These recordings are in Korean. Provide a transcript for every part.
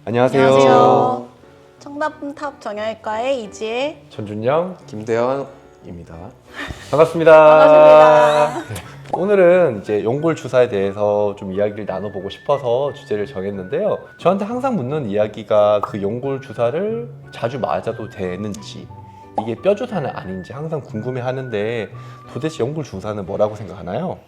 안녕하세요. 안녕하세요. 청담탑 정형외과의 이지혜, 전준영 김대현입니다. 반갑습니다. 반갑습니다. 네. 오늘은 이제 연골 주사에 대해서 좀 이야기를 나눠보고 싶어서 주제를 정했는데요. 저한테 항상 묻는 이야기가 그 연골 주사를 자주 맞아도 되는지, 이게 뼈 주사는 아닌지 항상 궁금해하는데 도대체 연골 주사는 뭐라고 생각하나요?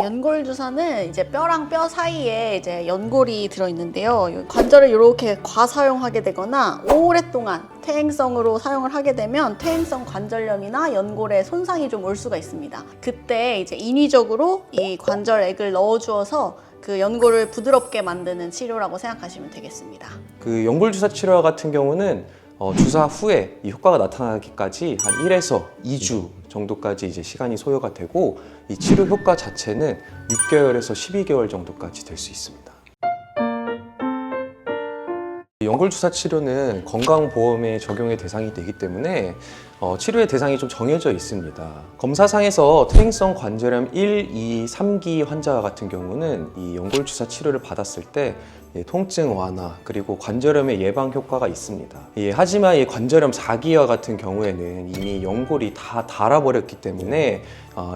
연골 주사는 이제 뼈랑 뼈 사이에 이제 연골이 들어있는데요. 관절을 이렇게 과사용하게 되거나 오랫동안 퇴행성으로 사용을 하게 되면 퇴행성 관절염이나 연골에 손상이 좀 올 수가 있습니다. 그때 이제 인위적으로 이 관절액을 넣어주어서 그 연골을 부드럽게 만드는 치료라고 생각하시면 되겠습니다. 그 연골 주사 치료 같은 경우는 주사 후에 이 효과가 나타나기까지 한 1에서 2주 정도까지 이제 시간이 소요가 되고 이 치료 효과 자체는 6개월에서 12개월 정도까지 될 수 있습니다. 연골 주사 치료는 건강보험에 적용의 대상이 되기 때문에 치료의 대상이 좀 정해져 있습니다. 검사상에서 퇴행성 관절염 1, 2, 3기 환자 같은 경우는 이 연골 주사 치료를 받았을 때 통증 완화 그리고 관절염의 예방 효과가 있습니다. 하지만 이 관절염 4기와 같은 경우에는 이미 연골이 다 닳아버렸기 때문에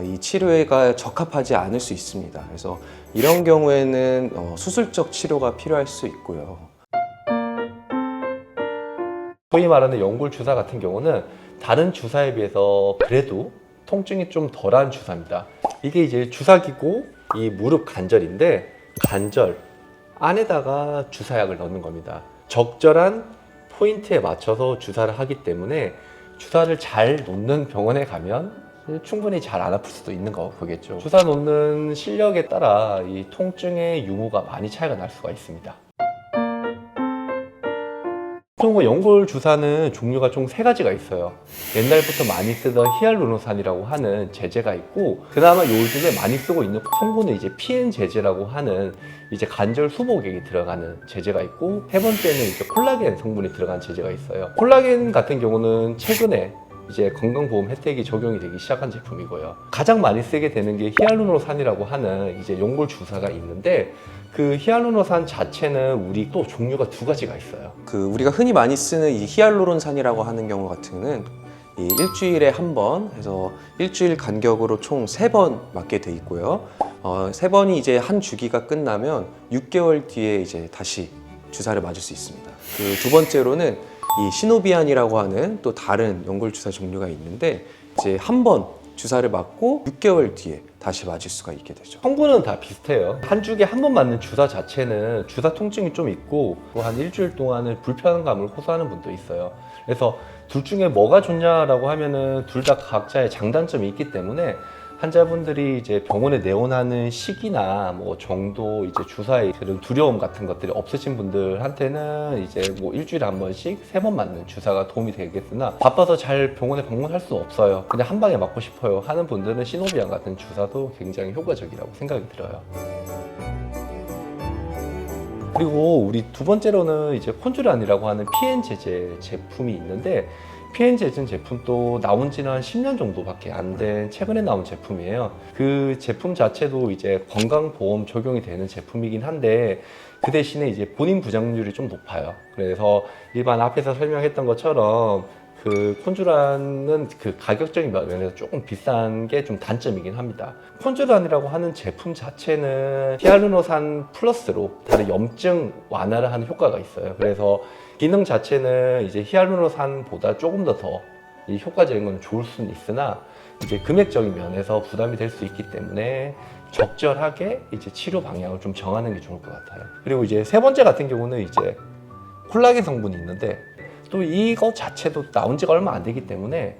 이 치료가 적합하지 않을 수 있습니다. 그래서 이런 경우에는 수술적 치료가 필요할 수 있고요. 소위 말하는 연골 주사 같은 경우는 다른 주사에 비해서 그래도 통증이 좀 덜한 주사입니다. 이게 이제 주사기고 이 무릎 관절인데 관절 안에다가 주사약을 넣는 겁니다. 적절한 포인트에 맞춰서 주사를 하기 때문에 주사를 잘 놓는 병원에 가면 충분히 잘 안 아플 수도 있는 거겠죠. 주사 놓는 실력에 따라 이 통증의 유무가 많이 차이가 날 수가 있습니다. 보통 연골 주사는 종류가 총 3가지가 있어요. 옛날부터 많이 쓰던 히알루론산이라고 하는 제제가 있고, 그나마 요즘에 많이 쓰고 있는 성분은 이제 PN 제제라고 하는 이제 관절 수복액이 들어가는 제제가 있고, 3번째는 이제 콜라겐 성분이 들어간 제제가 있어요. 콜라겐 같은 경우는 최근에 이제 건강보험 혜택이 적용이 되기 시작한 제품이고요. 가장 많이 쓰게 되는 게 히알루론산이라고 하는 이제 연골 주사가 있는데, 그 히알루론산 자체는 우리 또 종류가 2가지가 있어요. 우리가 흔히 많이 쓰는 이 히알루론산이라고 하는 경우 같은 경우는 이 일주일에 한 번 해서 일주일 간격으로 총 3번 맞게 돼 있고요. 3번이 이제 한 주기가 끝나면 6개월 뒤에 이제 다시 주사를 맞을 수 있습니다. 그 두 번째로는 이 시노비안이라고 하는 또 다른 연골 주사 종류가 있는데 이제 한 번 주사를 맞고 6개월 뒤에 다시 맞을 수가 있게 되죠. 성분은 다 비슷해요. 한 주기에 한 번 맞는 주사 자체는 주사 통증이 좀 있고 한 일주일 동안은 불편감을 호소하는 분도 있어요. 그래서 둘 중에 뭐가 좋냐라고 하면은 둘 다 각자의 장단점이 있기 때문에 환자분들이 이제 병원에 내원하는 시기나 뭐 정도 이제 주사의 그런 두려움 같은 것들이 없으신 분들한테는 이제 뭐 일주일에 한 번씩 3번 맞는 주사가 도움이 되겠으나 바빠서 잘 병원에 방문할 수 없어요. 그냥 한 방에 맞고 싶어요 하는 분들은 시노비안 같은 주사도 굉장히 효과적이라고 생각이 들어요. 그리고 우리 2번째로는 이제 콘주란이라고 하는 PN 제제 제품이 있는데, PN 제제 제품도 나온 지는 한 10년 정도밖에 안 된 최근에 나온 제품이에요. 그 제품 자체도 이제 건강보험 적용이 되는 제품이긴 한데 그 대신에 이제 본인 부착률이 좀 높아요. 그래서 일반 앞에서 설명했던 것처럼 그 콘주란은 그 가격적인 면에서 조금 비싼 게 좀 단점이긴 합니다. 콘주란이라고 하는 제품 자체는 히알루론산 플러스로 다른 염증 완화를 하는 효과가 있어요. 그래서 기능 자체는 이제 히알루론산보다 조금 더 이 효과적인 건 좋을 수는 있으나 이제 금액적인 면에서 부담이 될 수 있기 때문에 적절하게 이제 치료 방향을 좀 정하는 게 좋을 것 같아요. 그리고 이제 3번째 같은 경우는 이제 콜라겐 성분이 있는데 또 이거 자체도 나온 지가 얼마 안 되기 때문에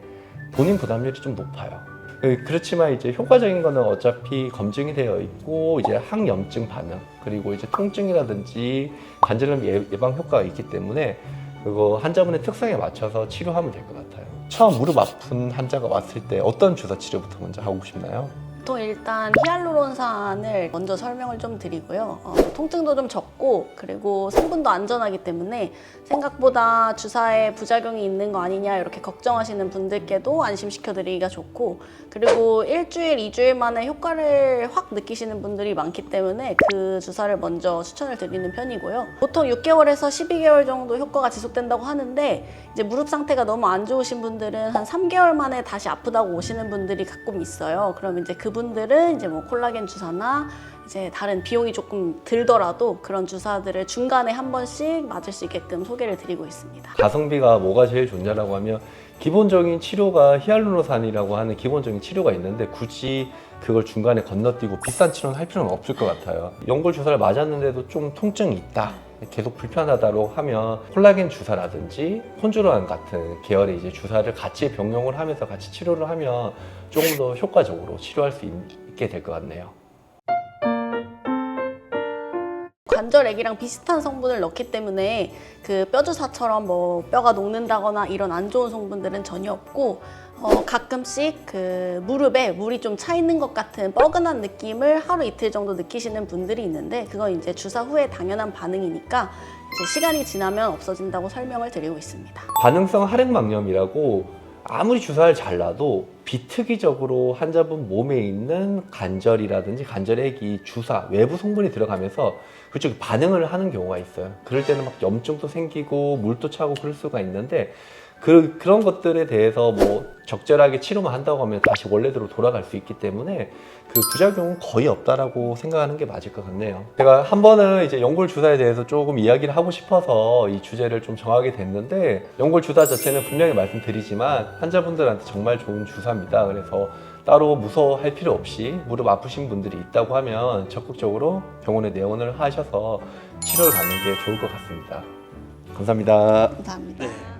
본인 부담률이 좀 높아요. 그렇지만 이제 효과적인 거는 어차피 검증이 되어 있고 이제 항염증 반응 그리고 이제 통증이라든지 관절염 예방 효과가 있기 때문에 그거 환자분의 특성에 맞춰서 치료하면 될 것 같아요. 처음 무릎 아픈 환자가 왔을 때 어떤 주사 치료부터 먼저 하고 싶나요? 보통 일단 히알루론산을 먼저 설명을 좀 드리고요. 통증도 좀 적고 그리고 성분도 안전하기 때문에 생각보다 주사에 부작용이 있는 거 아니냐 이렇게 걱정하시는 분들께도 안심시켜드리기가 좋고, 그리고 일주일, 2주일 만에 효과를 확 느끼시는 분들이 많기 때문에 그 주사를 먼저 추천을 드리는 편이고요. 보통 6개월에서 12개월 정도 효과가 지속된다고 하는데 이제 무릎 상태가 너무 안 좋으신 분들은 한 3개월 만에 다시 아프다고 오시는 분들이 가끔 있어요. 그럼 이제 그분들은 이제 뭐 콜라겐 주사나 이제 다른 비용이 조금 들더라도 그런 주사들을 중간에 한 번씩 맞을 수 있게끔 소개를 드리고 있습니다. 가성비가 뭐가 제일 좋냐라고 하면 기본적인 치료가 히알루론산이라고 하는 기본적인 치료가 있는데 굳이 그걸 중간에 건너뛰고 비싼 치료는 할 필요는 없을 것 같아요. 연골 주사를 맞았는데도 좀 통증이 있다, 계속 불편하다고 하면 콜라겐 주사라든지 콘주로안 같은 계열의 이제 주사를 같이 병용을 하면서 같이 치료를 하면 조금 더 효과적으로 치료할 수 있게 될 것 같네요. 관절액이랑 비슷한 성분을 넣기 때문에 그 뼈주사처럼 뭐 뼈가 녹는다거나 이런 안 좋은 성분들은 전혀 없고, 가끔씩 그 무릎에 물이 좀 차 있는 것 같은 뻐근한 느낌을 하루 이틀 정도 느끼시는 분들이 있는데 그건 이제 주사 후에 당연한 반응이니까 이제 시간이 지나면 없어진다고 설명을 드리고 있습니다. 반응성 할액막염이라고 아무리 주사를 잘 놔도 비특이적으로 환자분 몸에 있는 관절이라든지 관절액이 주사 외부 성분이 들어가면서 그쪽이 반응을 하는 경우가 있어요. 그럴 때는 막 염증도 생기고 물도 차고 그럴 수가 있는데 그런 것들에 대해서 뭐 적절하게 치료만 한다고 하면 다시 원래대로 돌아갈 수 있기 때문에 그 부작용은 거의 없다라고 생각하는 게 맞을 것 같네요. 제가 한 번은 이제 연골 주사에 대해서 조금 이야기를 하고 싶어서 이 주제를 좀 정하게 됐는데, 연골 주사 자체는 분명히 말씀드리지만 환자분들한테 정말 좋은 주사입니다. 그래서 따로 무서워할 필요 없이 무릎 아프신 분들이 있다고 하면 적극적으로 병원에 내원을 하셔서 치료를 받는 게 좋을 것 같습니다. 감사합니다. 감사합니다.